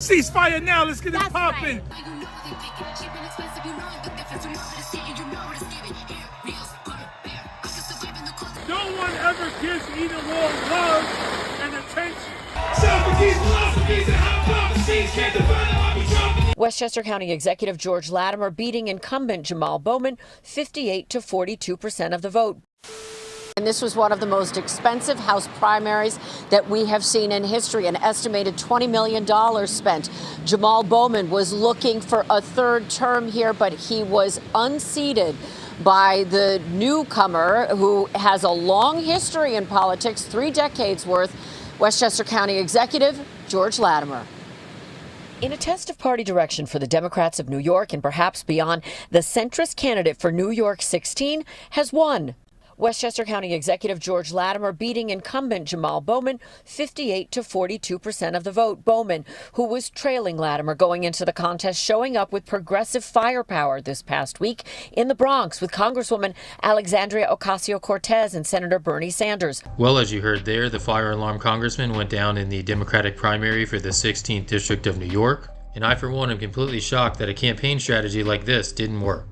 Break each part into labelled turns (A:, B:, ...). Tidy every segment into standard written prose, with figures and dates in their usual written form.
A: Ceasefire now. Let's get it popping. No one ever gives either war love and attention.
B: Westchester County Executive George Latimer beating incumbent Jamaal Bowman 58 to 42% of the vote. And this was one of the most expensive House primaries that we have seen in history, an estimated $20 million spent. Jamaal Bowman was looking for a third term here, but he was unseated by the newcomer who has a long history in politics, 3 decades worth, Westchester County Executive George Latimer. In a test of party direction for the Democrats of New York and perhaps beyond, the centrist candidate for New York 16 has won. Westchester County Executive George Latimer beating incumbent Jamaal Bowman 58 to 42% of the vote. Bowman, who was trailing Latimer going into the contest, showing up with progressive firepower this past week in the Bronx with Congresswoman Alexandria Ocasio-Cortez and Senator Bernie Sanders.
C: Well, as you heard there, the fire alarm congressman went down in the Democratic primary for the 16th District of New York. And I, for one, am completely shocked that a campaign strategy like this didn't work.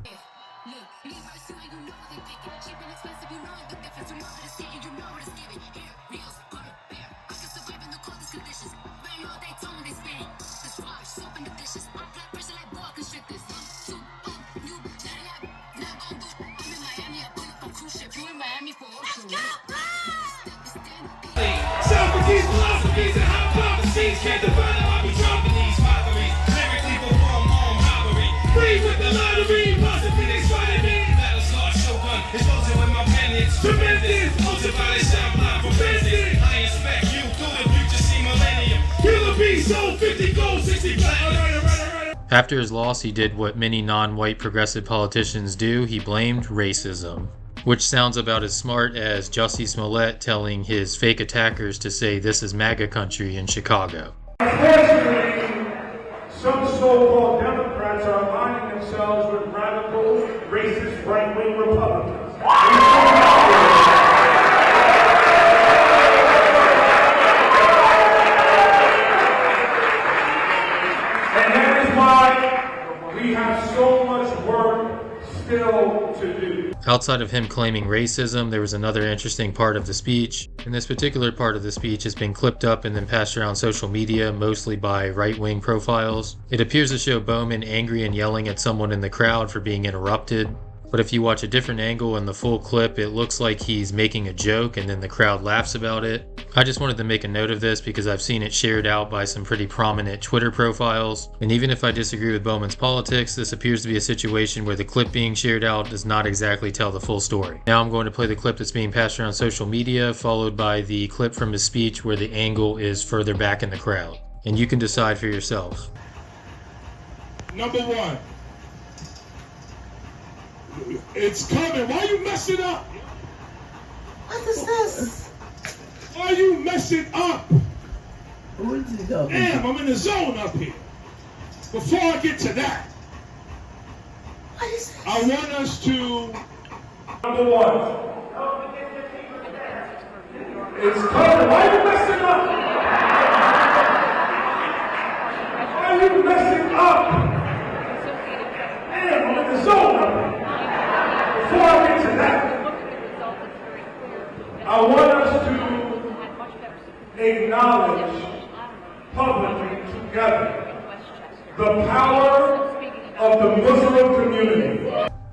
C: After his loss, he did what many non-white progressive politicians do. He blamed racism, which sounds about as smart as Jussie Smollett telling his fake attackers to say this is MAGA country in Chicago.
A: Unfortunately, some so-called Democrats are aligning themselves with radical, racist, right-wing Republicans. And that is why we have so much work still to do.
C: Outside of him claiming racism, there was another interesting part of the speech. And this particular part of the speech has been clipped up and then passed around social media, mostly by right-wing profiles. It appears to show Bowman angry and yelling at someone in the crowd for being interrupted. But if you watch a different angle in the full clip, it looks like he's making a joke and then the crowd laughs about it. I just wanted to make a note of this because I've seen it shared out by some pretty prominent Twitter profiles. And even if I disagree with Bowman's politics, this appears to be a situation where the clip being shared out does not exactly tell the full story. Now I'm going to play the clip that's being passed around social media, followed by the clip from his speech where the angle is further back in the crowd. And you can decide for yourselves.
A: Number one. It's coming. Why you messing up?
D: What is this?
A: Why you messing up?
D: Where did he go?
A: Damn, I'm in the zone up here. Before I get to that,
D: What is this?
A: I want us to, number one, it's coming. Why you messing up? Why you messing up? Damn, I'm in the zone up here. Before I get to that, I want us to acknowledge publicly together the power of the Muslim community.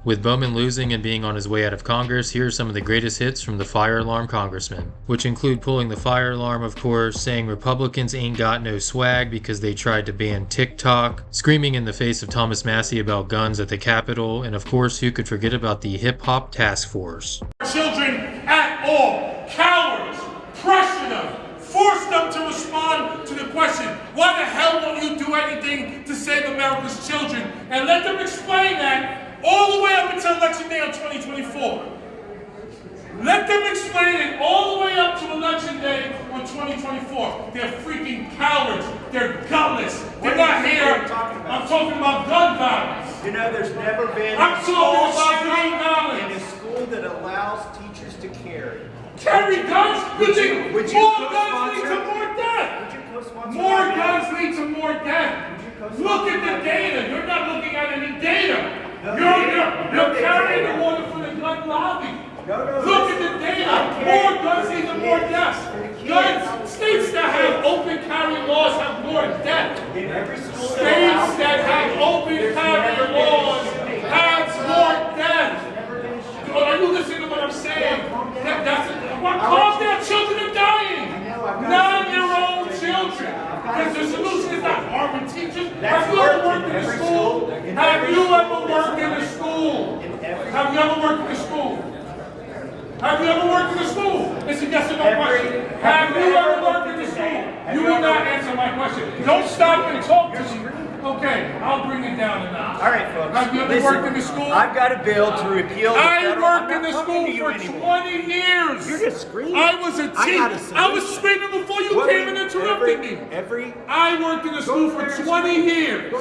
C: With Bowman losing and being on his way out of Congress, here are some of the greatest hits from the fire alarm congressman, which include pulling the fire alarm, of course, saying Republicans ain't got no swag because they tried to ban TikTok, screaming in the face of Thomas Massie about guns at the Capitol, and of course, who could forget about the hip-hop task force.
A: Children at all, cowards, pressure them, force them to respond to the question, why the hell won't you do anything to save America's children? And let them explain that all the way up until Election Day of 2024. Let them explain it all the way up to Election Day of 2024. They're freaking cowards. They're gutless. They're not here. I'm talking about gun violence.
E: You know, there's never been
A: I'm talking about gun violence.
E: in a school that allows teachers to carry.
A: Carry guns?
E: Would you
A: more guns lead to more death.
E: Would you co-sponsor
A: More
E: that?
A: guns lead to more death. Look at the data. More guns lead to more deaths. Guns, states that have open carry laws have more deaths. States that have open carry laws have more deaths. Are you listening to what I'm saying? Calm down, children are dying. 9-year-old children. Because the solution is not arming teachers. Have you ever worked in a school? Have you ever worked in a school? Have you ever worked in a school? Have you ever worked in a school? It's a yes or no question. Have you ever worked in a school? You will not answer my question. Don't stop and talk to me. Okay, I'll bring it down a notch.
E: All right, folks.
A: Have you ever worked in the school?
E: I've got a bill to repeal the federal.
A: I worked in the school for 20 years.
E: You're just screaming.
A: I was a teacher. I was screaming before you came and interrupted me. I worked in the school for 20 years.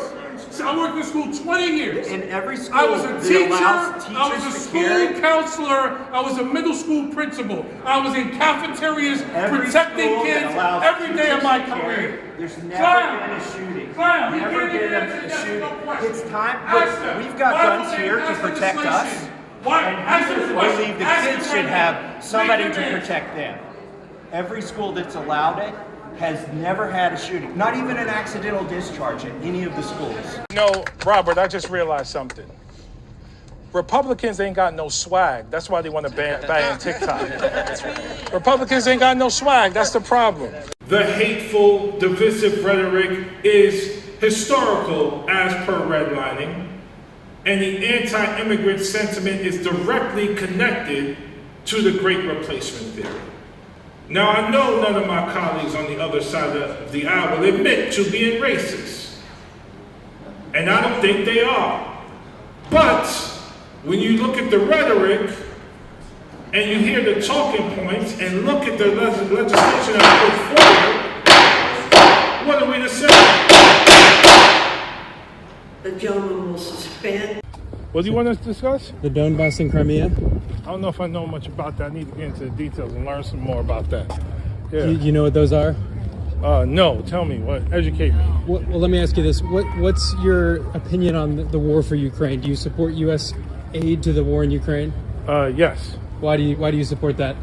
A: I worked in the school 20 years.
E: In every school,
A: I was a teacher. I was a school counselor. I was a middle school principal. I was in cafeterias protecting kids every day of my career.
E: There's never been a shooting. Never been a shooting. It's time. We've got guns here to protect us. And I believe the kids should have somebody to protect them. Every school that's allowed it has never had a shooting. Not even an accidental discharge at any of the schools.
F: No, Robert, I just realized something. Republicans ain't got no swag. That's why they want to ban TikTok. Republicans ain't got no swag. That's the problem.
A: The hateful, divisive rhetoric is historical as per redlining, and the anti-immigrant sentiment is directly connected to the Great Replacement theory. Now, I know none of my colleagues on the other side of the aisle will admit to being racist, and I don't think they are. But when you look at the rhetoric and you hear the talking points and look at the legislation that put forward, what are we to say?
D: The gentleman will suspend.
F: What do you want us to discuss?
G: The Donbass and Crimea?
F: I don't know if I know much about that. I need to get into the details and learn some more about that. Yeah.
G: You know what those are?
F: No. Tell me. Educate me.
G: Well, let me ask you this. What's your opinion on the war for Ukraine? Do you support U.S. aid to the war in Ukraine?
F: Yes.
G: Why do you support that?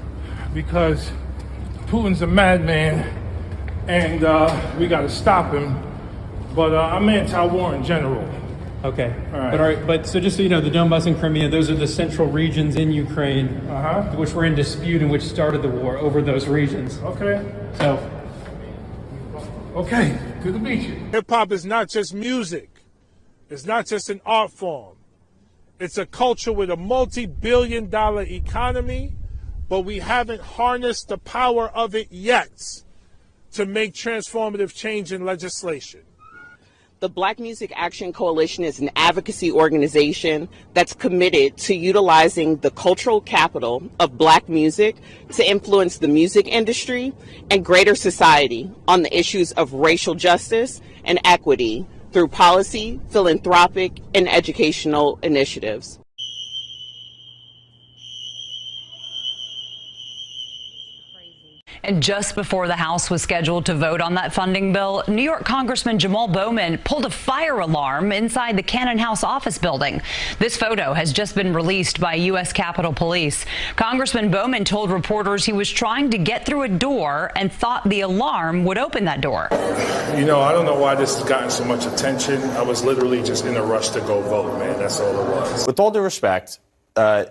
F: Because Putin's a madman, and we got to stop him. But I'm anti-war in general.
G: Okay. All right. But so just so you know, the Donbass and Crimea, those are the central regions in Ukraine, which were in dispute and which started the war over those regions.
F: Okay.
G: So.
F: Okay. Good to meet you. Hip-hop is not just music. It's not just an art form. It's a culture with a multi-billion-dollar economy, but we haven't harnessed the power of it yet to make transformative change in legislation.
H: The Black Music Action Coalition is an advocacy organization that's committed to utilizing the cultural capital of Black music to influence the music industry and greater society on the issues of racial justice and equity through policy, philanthropic, and educational initiatives.
I: And just before the House was scheduled to vote on that funding bill, New York Congressman Jamaal Bowman pulled a fire alarm inside the Cannon House office building. This photo has just been released by U.S. Capitol Police. Congressman Bowman told reporters he was trying to get through a door and thought the alarm would open that door.
F: You know, I don't know why this has gotten so much attention. I was literally just in a rush to go vote, man. That's all it was.
J: With all due respect,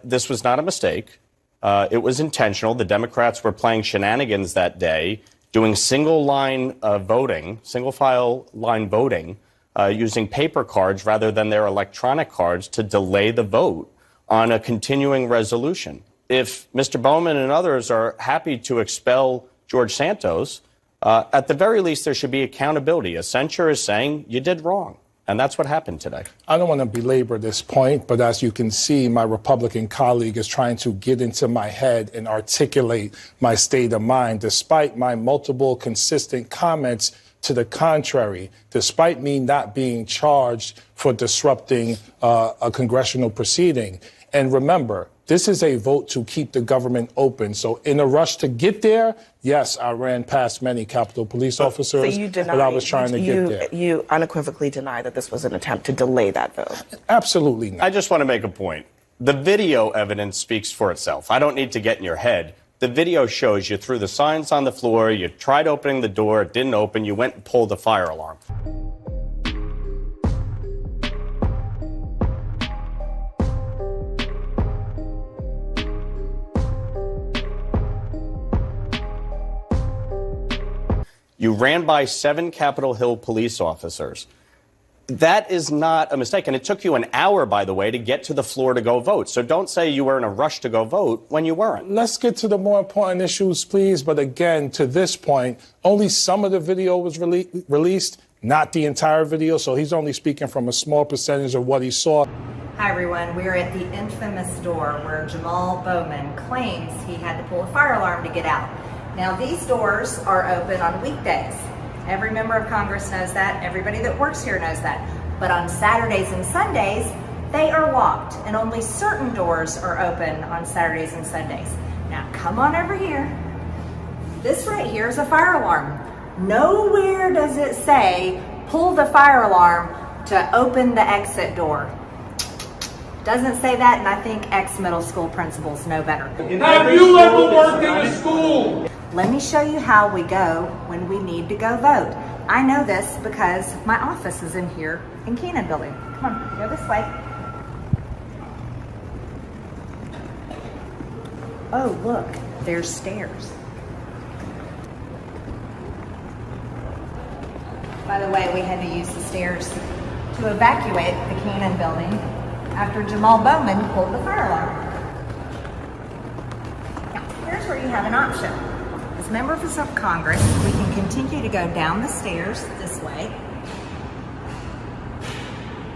J: this was not a mistake. It was intentional. The Democrats were playing shenanigans that day, doing single file line voting, using paper cards rather than their electronic cards to delay the vote on a continuing resolution. If Mr. Bowman and others are happy to expel George Santos, at the very least, there should be accountability. A censure is saying you did wrong. And that's what happened today.
F: I don't want to belabor this point, but as you can see, my Republican colleague is trying to get into my head and articulate my state of mind, despite my multiple consistent comments to the contrary, despite me not being charged for disrupting a congressional proceeding. And remember, this is a vote to keep the government open. So in a rush to get there, yes, I ran past many Capitol Police officers,
K: so you deny,
F: but I was trying to get there.
K: You unequivocally deny that this was an attempt to delay that vote?
F: Absolutely not.
J: I just want to make a point. The video evidence speaks for itself. I don't need to get in your head. The video shows you threw the signs on the floor, you tried opening the door, it didn't open, you went and pulled the fire alarm. You ran by 7 Capitol Hill police officers. That is not a mistake. And it took you an hour, by the way, to get to the floor to go vote. So don't say you were in a rush to go vote when you weren't.
F: Let's get to the more important issues, please. But again, to this point, only some of the video was released, not the entire video. So he's only speaking from a small percentage of what he saw.
K: Hi, everyone. We are at the infamous door where Jamaal Bowman claims he had to pull a fire alarm to get out. Now, these doors are open on weekdays. Every member of Congress knows that. Everybody that works here knows that. But on Saturdays and Sundays, they are locked, and only certain doors are open on Saturdays and Sundays. Now, come on over here. This right here is a fire alarm. Nowhere does it say, pull the fire alarm to open the exit door. Doesn't say that, and I think ex-middle school principals know better.
A: Have you ever worked in a school?
K: Let me show you how we go when we need to go vote. I know this because my office is in here in Keenan Building. Come on, go this way. Oh, look, there's stairs. By the way, we had to use the stairs to evacuate the Keenan Building after Jamaal Bowman pulled the fire alarm. Now, here's where you have an option. As members of Congress, we can continue to go down the stairs this way,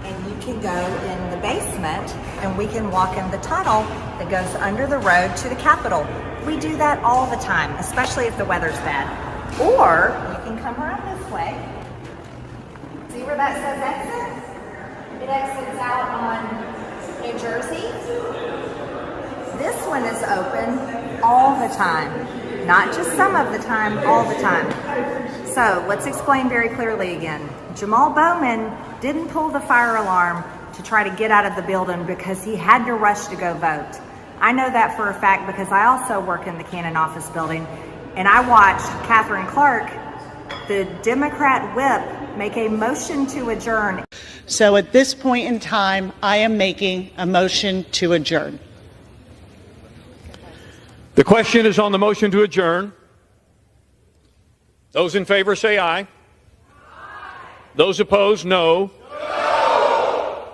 K: and you can go in the basement, and we can walk in the tunnel that goes under the road to the Capitol. We do that all the time, especially if the weather's bad. Or you can come around this way. See where that says exit? It exits out on New Jersey. This one is open all the time. Not just some of the time, all the time. So let's explain very clearly again. Jamaal Bowman didn't pull the fire alarm to try to get out of the building because he had to rush to go vote. I know that for a fact because I also work in the Cannon office building, and I watched Catherine Clark, the Democrat whip, make a motion to adjourn.
L: So at this point in time, I am making a motion to adjourn.
M: The question is on the motion to adjourn. Those in favor say aye. Those opposed, no.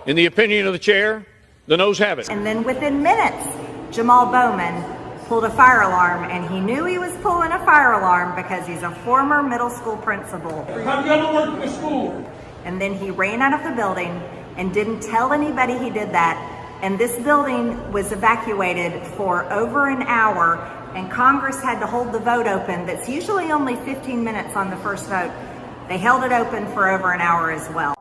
M: In the opinion of the chair, the noes have it.
K: And then within minutes, Jamaal Bowman pulled a fire alarm, and he knew he was pulling a fire alarm because he's a former middle school principal.
A: Have you ever worked in a school?
K: And then he ran out of the building and didn't tell anybody he did that. And this building was evacuated for over an hour, and Congress had to hold the vote open. That's usually only 15 minutes on the first vote. They held it open for over an hour as well.